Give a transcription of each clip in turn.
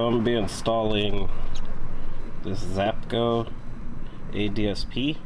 I'm going to be installing this Zapco ADSP.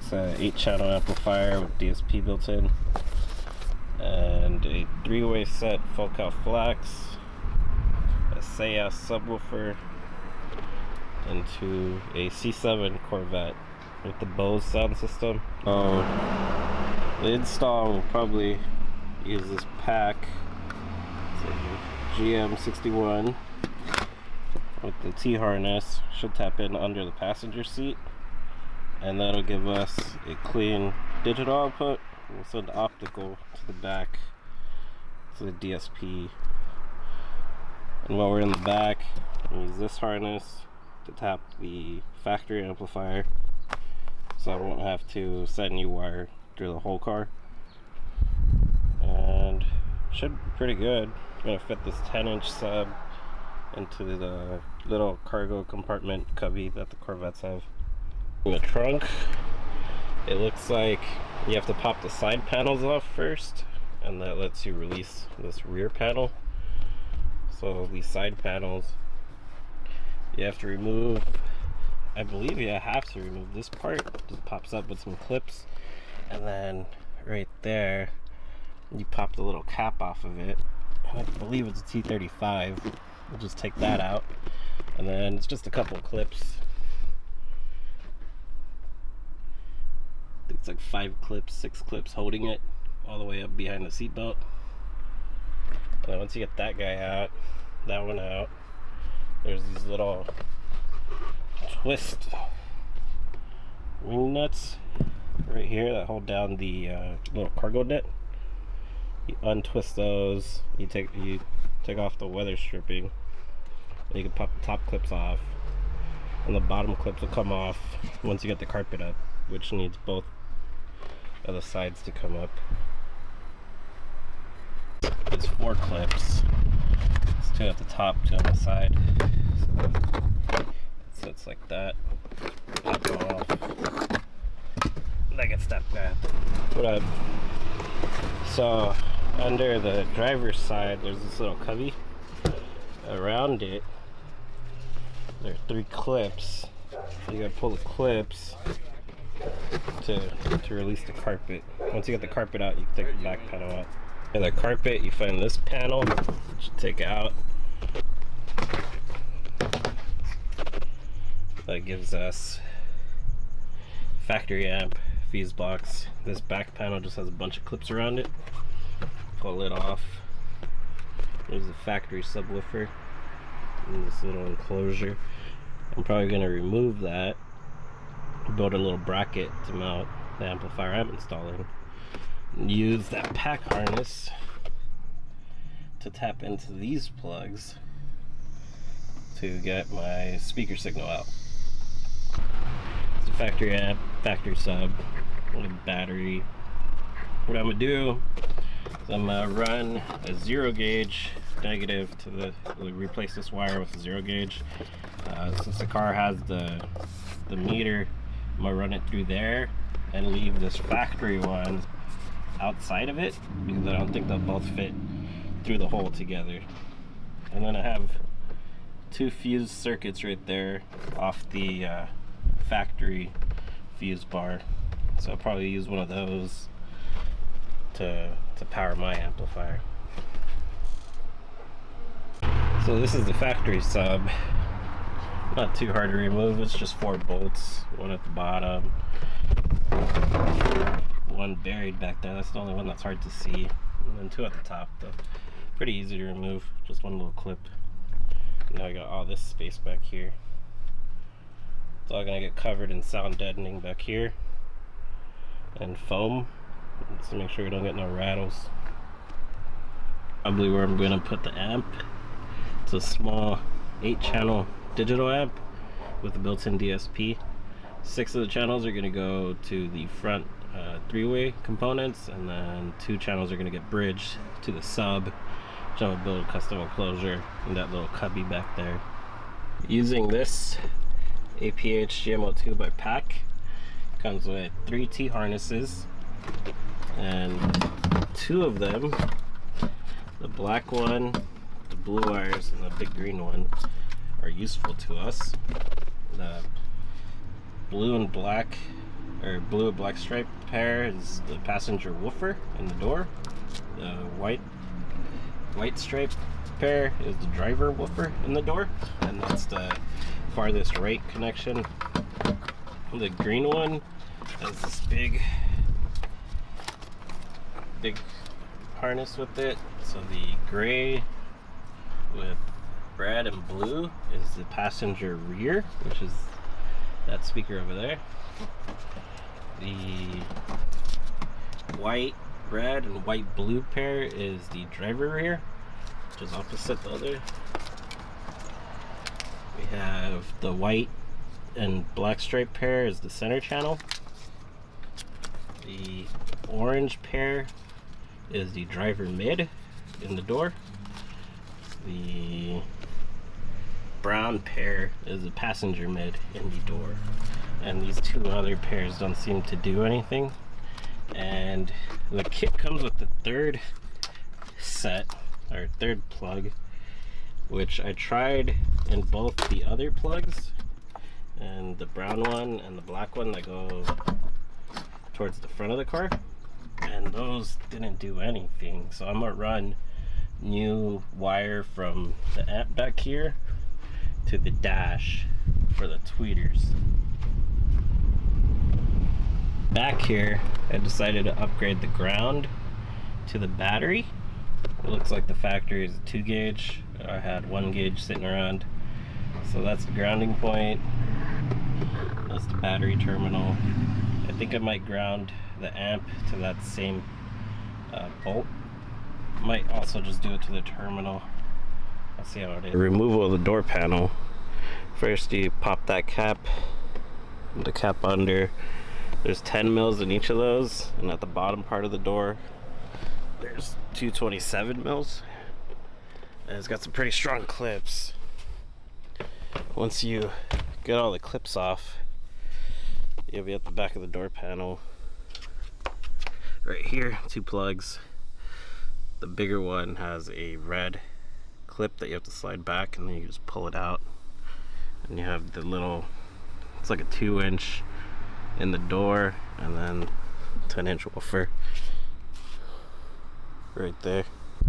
It's an 8-channel amplifier with DSP built in, and a 3-way set Focal Flax, a Seas subwoofer, into a C7 Corvette with the Bose sound system. The install will probably use this PAC GM61 with the T-harness. Should tap in under the passenger seat, and that'll give us a clean digital output. We'll send optical to the back to the DSP, and while we're in the back, we'll use this harness to tap the factory amplifier, so I won't have to send new wire through the whole car. And should be pretty good. I'm gonna fit this 10-inch sub into the little cargo compartment cubby that the Corvettes have. In the trunk, it looks like you have to pop the side panels off first, and that lets you release this rear panel. So these side panels, you have to remove, I believe you have to remove this part. It just pops up with some clips, and then right there you pop the little cap off of it, and I believe it's a T35. We'll just take that out, and then it's just a couple of clips. I think it's like 5 clips, 6 clips holding it all the way up behind the seatbelt. And then once you get that guy out, that one out, there's these little twist wing nuts right here that hold down the little cargo net. You untwist those, you take off the weather stripping, and you can pop the top clips off, and the bottom clips will come off once you get the carpet up, which needs both of the sides to come up. It's 4 clips. It's 2 at the top, 2 on the side. So it's like that. Pop them off. And I get step back. What up? So under the driver's side, there's this little cubby. Around it, there are 3 clips. You gotta pull the clips to release the carpet. Once you get the carpet out, you can take the back panel out. And the carpet, you find this panel, which you take out. That gives us factory amp fuse box. This back panel just has a bunch of clips around it. Pull it off. There's the factory subwoofer in this little enclosure. I'm probably going to remove that, build a little bracket to mount the amplifier I'm installing, and use that PAC harness to tap into these plugs to get my speaker signal out. It's a factory amp, factory sub, with battery. What I'm going to do is I'm going to run a 0 gauge negative to replace this wire with a 0 gauge. Since the car has the meter, I'm going to run it through there and leave this factory one outside of it, because I don't think they'll both fit through the hole together. And then I have 2 fuse circuits right there off the factory fuse bar, so I'll probably use one of those to power my amplifier. So this is the factory sub. Not too hard to remove. It's just 4 bolts, 1 at the bottom, 1 buried back there. That's the only one that's hard to see, and then 2 at the top though. Pretty easy to remove, just 1 little clip. Now I got all this space back here. It's all gonna get covered in sound deadening back here and foam, just to make sure we don't get no rattles. Probably where I'm gonna put the amp. It's a small 8-channel digital amp with a built-in DSP. 6 of the channels are gonna go to the front 3-way components, and then 2 channels are gonna get bridged to the sub, which I'm gonna build a custom enclosure in that little cubby back there. Using this APH-GM02 by PAC, comes with 3 T harnesses, and 2 of them, the black one the blue wires and the big green one are useful to us. The blue and black, or blue and black stripe pair is the passenger woofer in the door. The white stripe pair is the driver woofer in the door, and that's the farthest right connection. The green one has this big harness with it. So the gray with red and blue is the passenger rear, which is that speaker over there. The white, red, and white blue pair is the driver rear, which is opposite the other. We have the white and black stripe pair is the center channel. The orange pair is the driver mid in the door. The brown pair is the passenger mid in the door. And these two other pairs don't seem to do anything. And the kit comes with the third set, or third plug, which I tried in both the other plugs, and the brown one and the black one that go towards the front of the car, and those didn't do anything. So I'm gonna run new wire from the amp back here to the dash for the tweeters. Back here, I decided to upgrade the ground to the battery. It looks like the factory is a 2 gauge. I had 1 gauge sitting around. So that's the grounding point. That's the battery terminal. I think I might ground the amp to that same bolt. Might also just do it to the terminal. Let's see how it is. Removal of the door panel. First you pop that cap, the cap under. There's 10 mils in each of those, and at the bottom part of the door there's 227 mils, and it's got some pretty strong clips. Once you get all the clips off, you'll be at the back of the door panel. Right here, 2 plugs. The bigger one has a red clip that you have to slide back, and then you just pull it out, and you have the little, it's like a 2-inch in the door, and then 10-inch woofer right there.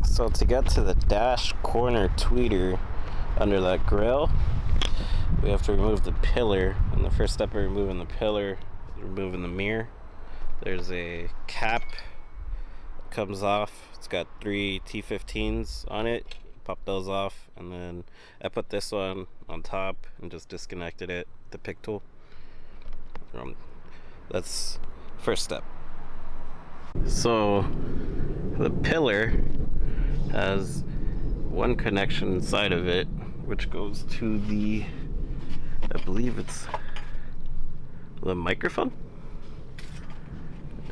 So to get to the dash corner tweeter under that grill, we have to remove the pillar, and the first step of removing the pillar is removing the mirror. There's a cap that comes off. It's got 3 T15s on it. Pop those off, and then I put this one on top and just disconnected it, the pick tool. That's first step. So the pillar has one connection inside of it, which goes to the, I believe it's the microphone,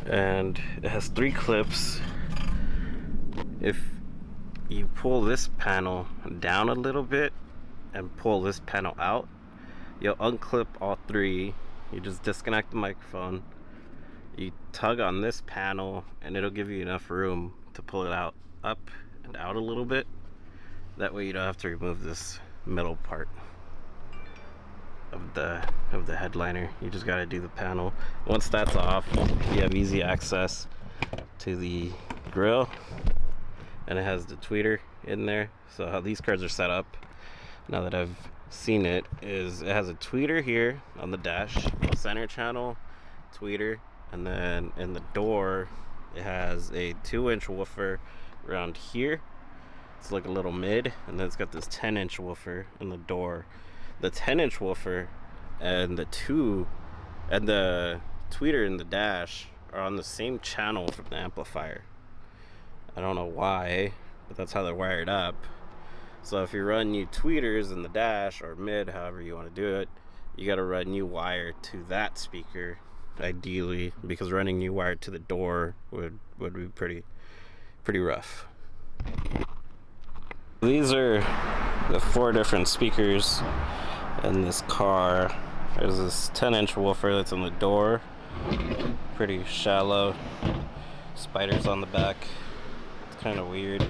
and it has 3 clips. If you pull this panel down a little bit and pull this panel out, you'll unclip all 3. You just disconnect the microphone, you tug on this panel, and it'll give you enough room to pull it out, up and out a little bit. That way you don't have to remove this middle part of the headliner. You just got to do the panel. Once that's off, you have easy access to the grill, and it has the tweeter in there. So how these cars are set up, now that I've seen it, is it has a tweeter here on the dash, center channel, tweeter, and then in the door it has a 2-inch woofer around here. It's like a little mid, and then it's got this 10-inch woofer in the door. The 10-inch woofer and the tweeter in the dash are on the same channel from the amplifier. I don't know why, but that's how they're wired up. So if you run new tweeters in the dash or mid, however you want to do it, you got to run new wire to that speaker, ideally, because running new wire to the door would be pretty rough. These are the 4 different speakers in this car. There's this 10-inch woofer that's in the door, pretty shallow, spiders on the back, it's kind of weird.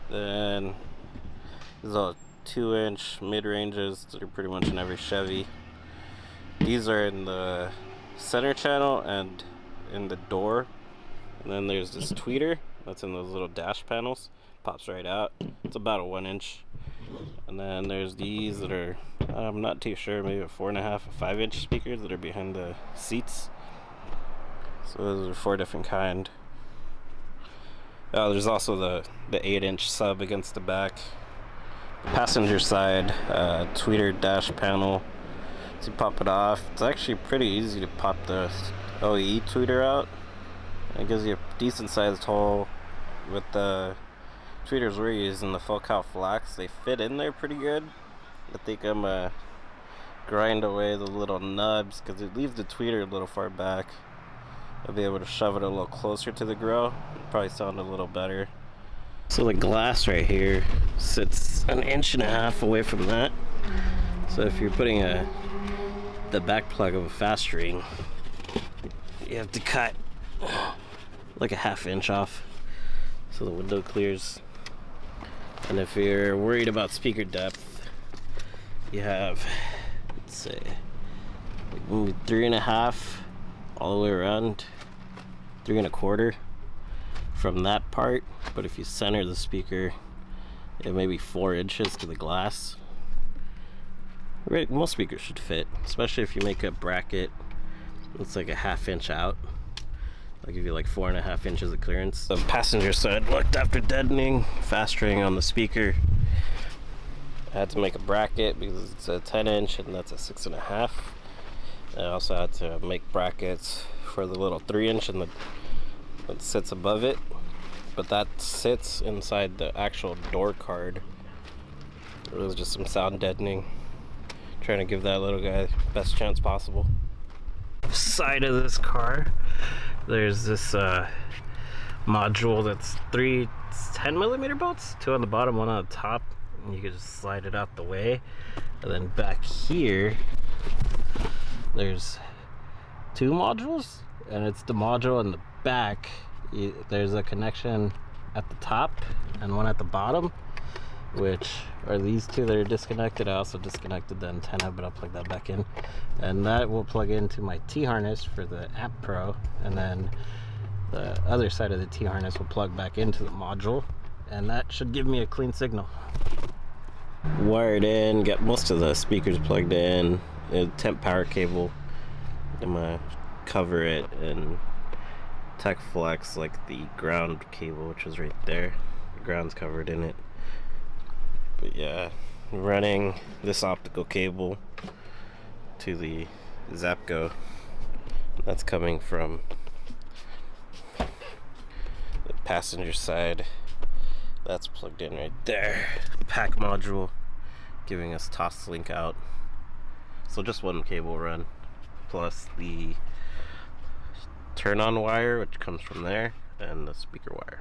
Then These are 2-inch mid-ranges that are pretty much in every Chevy. These are in the center channel and in the door. And then there's this tweeter that's in those little dash panels. Pops right out. It's about a 1-inch. And then there's these that are, I'm not too sure, maybe a 4.5 or 5-inch speakers that are behind the seats. So those are 4 different kind. There's also the 8-inch sub against the back. Passenger side tweeter dash panel. So you pop it off. It's actually pretty easy to pop the OE tweeter out. It gives you a decent sized hole. With the tweeters we're using, the Focal Flax, they fit in there pretty good. I think I'm gonna grind away the little nubs because it leaves the tweeter a little far back. I'll be able to shove it a little closer to the grill. It'll probably sound a little better. So the glass right here sits 1.5 inches away from that. So if you're putting the back plug of a fast ring, you have to cut like a 1/2 inch off so the window clears. And if you're worried about speaker depth, you have, let's say, maybe 3.5 all the way around, 3.25 from that part. But if you center the speaker, it may be 4 inches to the glass. Right, most speakers should fit, especially if you make a bracket that's like a 1/2 inch out. I'll give you like 4.5 inches of clearance. The passenger side looked after deadening, fast ring on the speaker. I had to make a bracket because it's a 10-inch and that's a 6.5. I also had to make brackets for the little 3-inch and that sits above it. But that sits inside the actual door card. It was just some sound deadening. Trying to give that little guy best chance possible. Side of this car, there's this module that's 3 10mm bolts, 2 on the bottom, 1 on the top, and you can just slide it out the way. And then back here there's 2 modules, and it's the module in the back. There's a connection at the top and 1 at the bottom, which are these 2 that are disconnected. I also disconnected the antenna, but I'll plug that back in, and that will plug into my T-harness for the AmpPRO, and then the other side of the T-harness will plug back into the module, and that should give me a clean signal. Wired in, got most of the speakers plugged in, a temp power cable. I'm gonna cover it and tech flex like the ground cable, which is right there. The ground's covered in it. But yeah, running this optical cable to the Zapco. That's coming from the passenger side. That's plugged in right there. PAC module giving us toss link out. So just 1 cable run, plus the turn on wire, which comes from there, and the speaker wire.